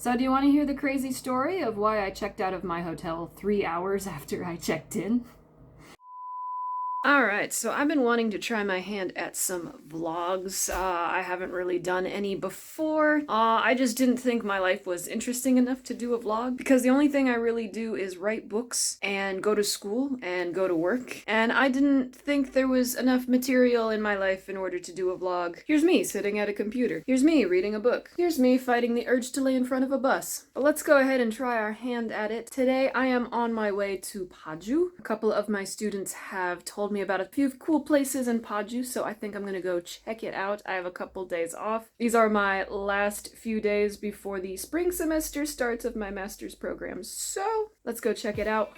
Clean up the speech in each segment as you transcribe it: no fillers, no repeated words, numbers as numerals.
So do you want to hear the crazy story of why I checked out of my hotel 3 hours after I checked in? Alright, so I've been wanting to try my hand at some vlogs. I haven't really done any before. I just didn't think my life was interesting enough to do a vlog, because the only thing I really do is write books and go to school and go to work. And I didn't think there was enough material in my life in order to do a vlog. Here's me sitting at a computer. Here's me reading a book. Here's me fighting the urge to lay in front of a bus. But let's go ahead and try our hand at it. Today I am on my way to Paju. A couple of my students have told me about a few cool places in Paju, so I think I'm gonna go check it out. I have a couple days off. These are my last few days before the spring semester starts of my master's program, so let's go check it out.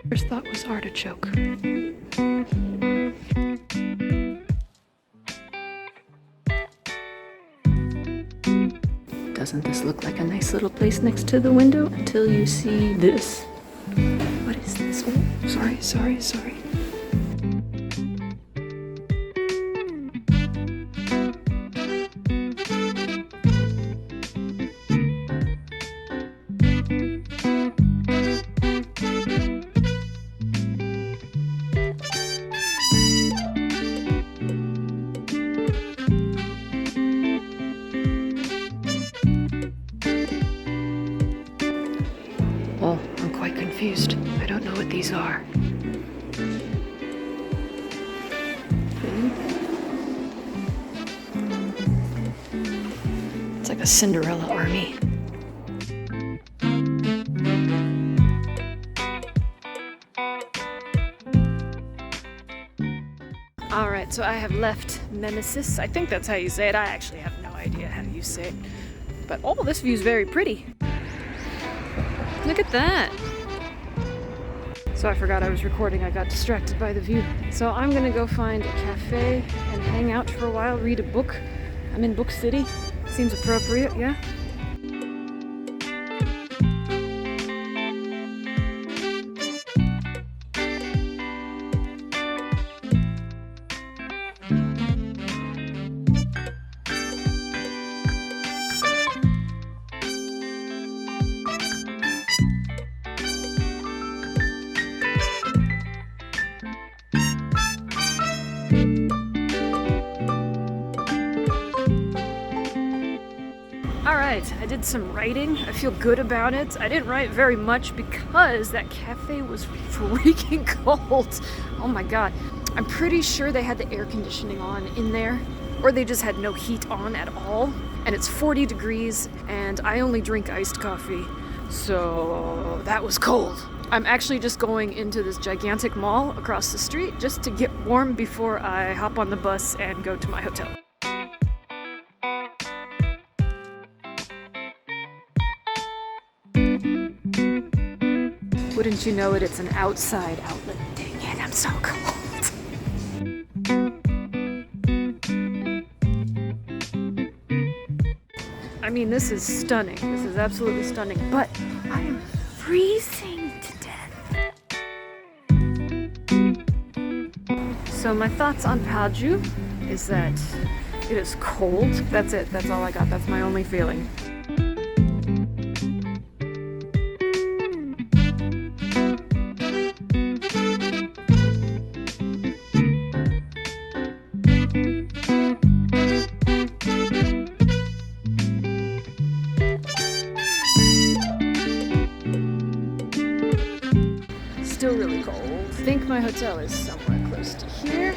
First thought was artichoke. Doesn't this look like a nice little place next to the window until you see this? What is this? Oh, sorry. Well, I'm quite confused. I don't know what these are. It's like a Cinderella army. Alright, so I have left Nemesis. I think that's how you say it. I actually have no idea how you say it. But oh, this view's very pretty. Look at that! So I forgot I was recording, I got distracted by the view. So I'm gonna go find a cafe and hang out for a while, read a book. I'm in Book City. Seems appropriate, yeah? Alright, I did some writing. I feel good about it. I didn't write very much because that cafe was freaking cold. Oh my god. I'm pretty sure they had the air conditioning on in there, or they just had no heat on at all. And it's 40 degrees, and I only drink iced coffee, so that was cold. I'm actually just going into this gigantic mall across the street just to get warm before I hop on the bus and go to my hotel. Wouldn't you know it, it's an outside outlet. Dang it, I'm so cold. I mean, this is stunning. This is absolutely stunning, but I am freezing to death. So my thoughts on Paju is that it is cold. That's it. That's all I got. That's my only feeling. Still really cold. I think my hotel is somewhere close to here.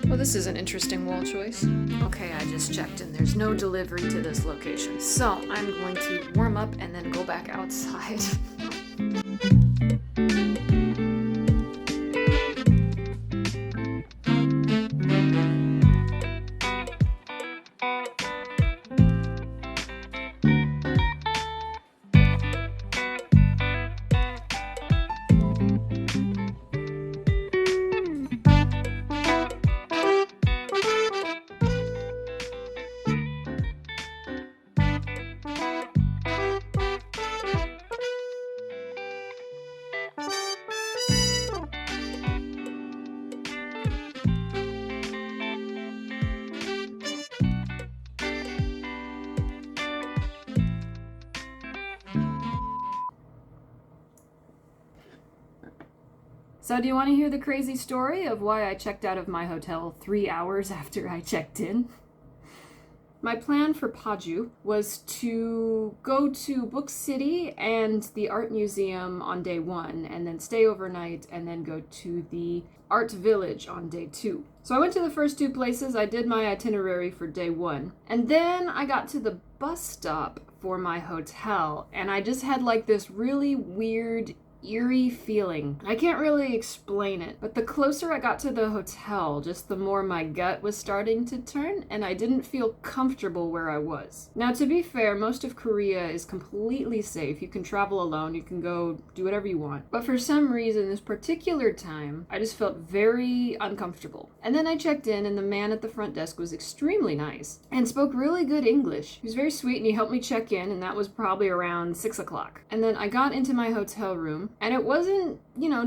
Well, this is an interesting wall choice. Okay, I just checked and there's no delivery to this location. So I'm going to warm up and then go back outside. So do you want to hear the crazy story of why I checked out of my hotel 3 hours after I checked in? My plan for Paju was to go to Book City and the Art Museum on day 1, and then stay overnight, and then go to the Art Village on day 2. So I went to the first 2 places, I did my itinerary for day 1, and then I got to the bus stop for my hotel, and I just had like this really weird, eerie feeling. I can't really explain it, but the closer I got to the hotel, just the more my gut was starting to turn, and I didn't feel comfortable where I was. Now, to be fair, most of Korea is completely safe. You can travel alone, you can go do whatever you want. But for some reason, this particular time, I just felt very uncomfortable. And then I checked in, and the man at the front desk was extremely nice and spoke really good English. He was very sweet, and he helped me check in, and that was probably around 6 o'clock. And then I got into my hotel room, and it wasn't,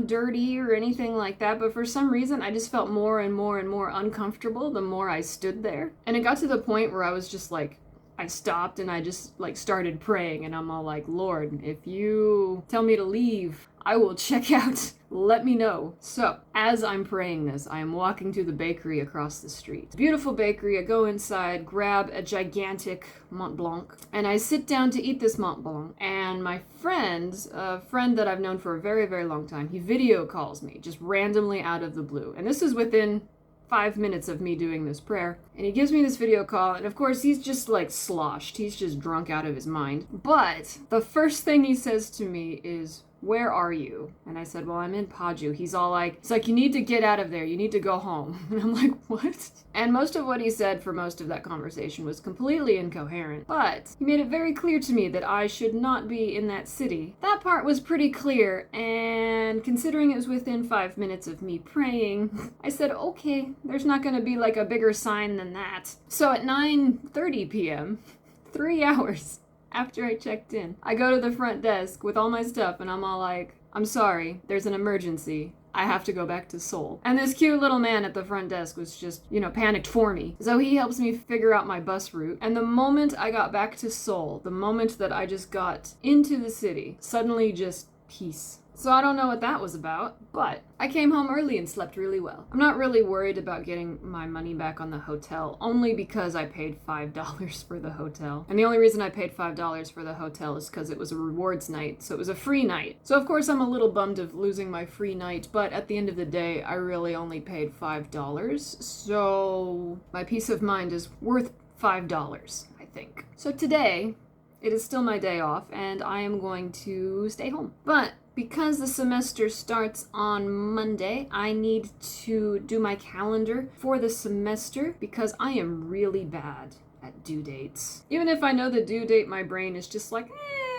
dirty or anything like that, but for some reason I just felt more and more and more uncomfortable the more I stood there. And it got to the point where I was just like, I stopped and I just started praying, and I'm all like, Lord, if you tell me to leave, I will check out. Let me know. So, as I'm praying this, I am walking to the bakery across the street. Beautiful bakery. I go inside, grab a gigantic Mont Blanc, and I sit down to eat this Mont Blanc. And my a friend that I've known for a very, very long time, he video calls me just randomly out of the blue. And this is within 5 minutes of me doing this prayer, and he gives me this video call, and of course he's just sloshed. He's just drunk out of his mind. But the first thing he says to me is, "Where are you?" And I said, "Well, I'm in Paju." He's like, "You need to get out of there. You need to go home." And I'm like, "What?" And most of what he said for most of that conversation was completely incoherent, but he made it very clear to me that I should not be in that city. That part was pretty clear, and considering it was within 5 minutes of me praying, I said, okay, there's not going to be a bigger sign than that. So at 9:30 p.m., 3 hours after I checked in, I go to the front desk with all my stuff, and I'm all like, "I'm sorry, there's an emergency. I have to go back to Seoul." And this cute little man at the front desk was just, panicked for me. So he helps me figure out my bus route. And the moment I got back to Seoul, the moment that I just got into the city, suddenly just peace. So I don't know what that was about, but I came home early and slept really well. I'm not really worried about getting my money back on the hotel, only because I paid $5 for the hotel. And the only reason I paid $5 for the hotel is because it was a rewards night, so it was a free night. So of course I'm a little bummed of losing my free night, but at the end of the day, I really only paid $5. So my peace of mind is worth $5, I think. So today, it is still my day off, and I am going to stay home. But because the semester starts on Monday, I need to do my calendar for the semester because I am really bad at due dates. Even if I know the due date, my brain is just like,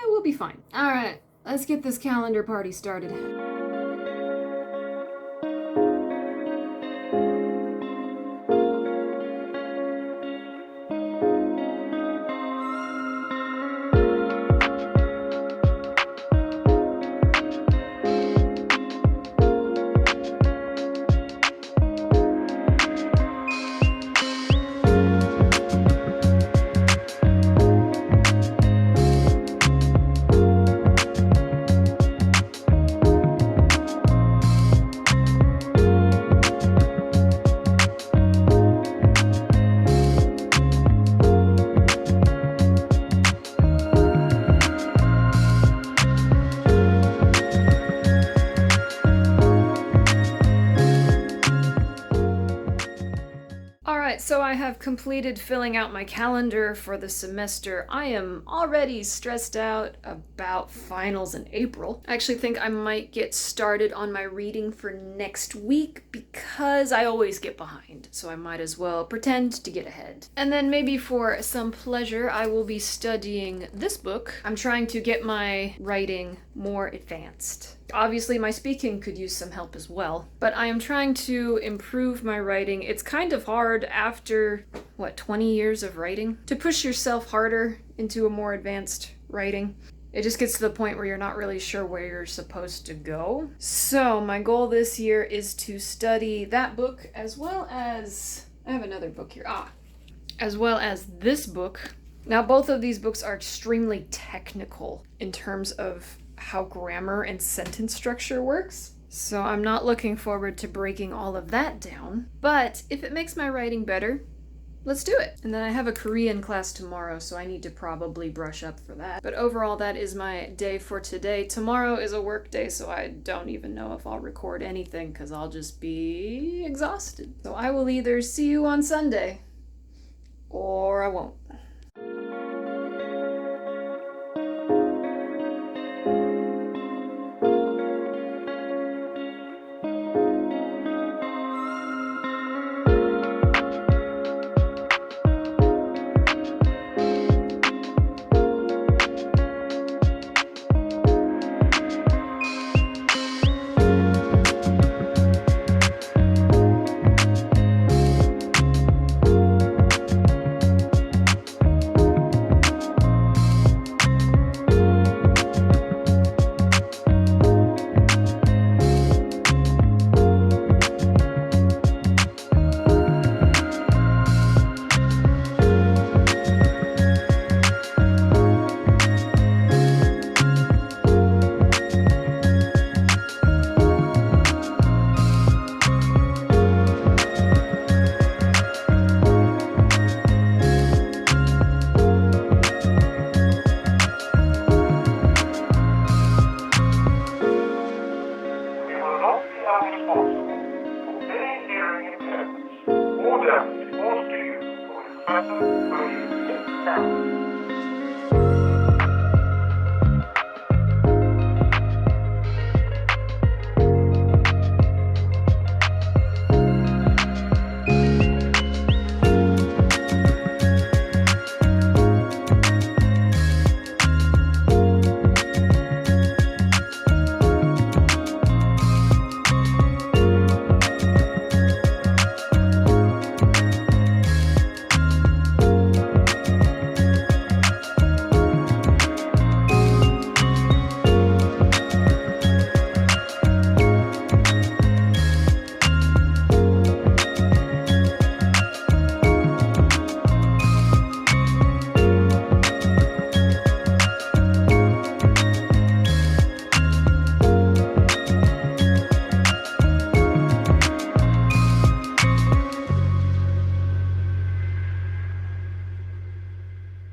we'll be fine. All right, let's get this calendar party started. So I have completed filling out my calendar for the semester. I am already stressed out about finals in April. I actually think I might get started on my reading for next week because I always get behind, so I might as well pretend to get ahead. And then maybe for some pleasure, I will be studying this book. I'm trying to get my writing more advanced. Obviously, my speaking could use some help as well, but I am trying to improve my writing. It's kind of hard after, 20 years of writing, to push yourself harder into a more advanced writing. It just gets to the point where you're not really sure where you're supposed to go. So my goal this year is to study that book as well as, I have another book here, as well as this book. Now, both of these books are extremely technical in terms of how grammar and sentence structure works. So I'm not looking forward to breaking all of that down. But if it makes my writing better, let's do it. And then I have a Korean class tomorrow, so I need to probably brush up for that. But overall, that is my day for today. Tomorrow is a work day, so I don't even know if I'll record anything because I'll just be exhausted. So I will either see you on Sunday or I won't.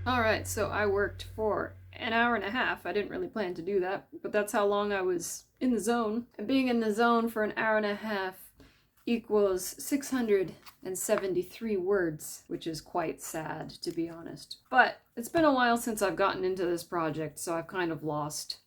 Alright, so I worked for an hour and a half. I didn't really plan to do that, but that's how long I was in the zone. And being in the zone for an hour and a half equals 673 words, which is quite sad, to be honest. But it's been a while since I've gotten into this project, so I've kind of lost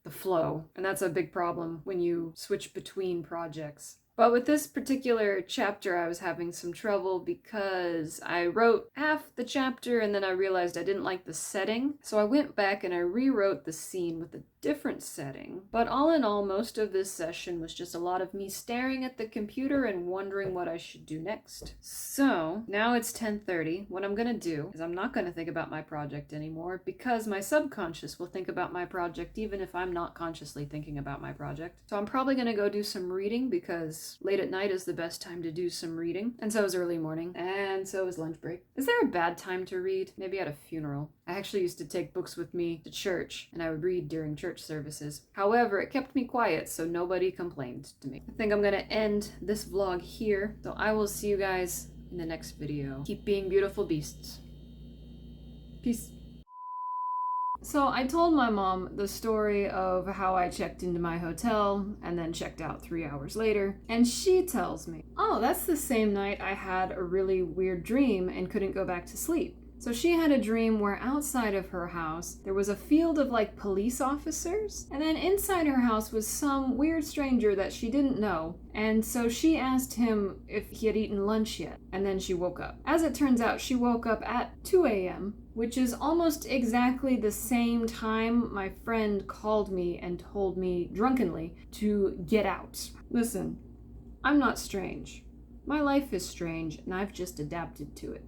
the flow. And that's a big problem when you switch between projects. But with this particular chapter, I was having some trouble because I wrote half the chapter and then I realized I didn't like the setting. So I went back and I rewrote the scene with a different setting. But all in all, most of this session was just a lot of me staring at the computer and wondering what I should do next. So now it's 10:30. What I'm gonna do is I'm not gonna think about my project anymore because my subconscious will think about my project even if I'm not consciously thinking about my project. So I'm probably gonna go do some reading because late at night is the best time to do some reading. And so is early morning. And so is lunch break. Is there a bad time to read? Maybe at a funeral. I actually used to take books with me to church and I would read during church services. However, it kept me quiet so nobody complained to me. I think I'm gonna end this vlog here. So I will see you guys in the next video. Keep being beautiful beasts. Peace. So I told my mom the story of how I checked into my hotel and then checked out 3 hours later, and she tells me, oh, that's the same night I had a really weird dream and couldn't go back to sleep. So she had a dream where outside of her house there was a field of like police officers, and then inside her house was some weird stranger that she didn't know, and so she asked him if he had eaten lunch yet, and then she woke up. As it turns out, she woke up at 2 a.m., which is almost exactly the same time my friend called me and told me drunkenly to get out. Listen, I'm not strange. My life is strange, and I've just adapted to it.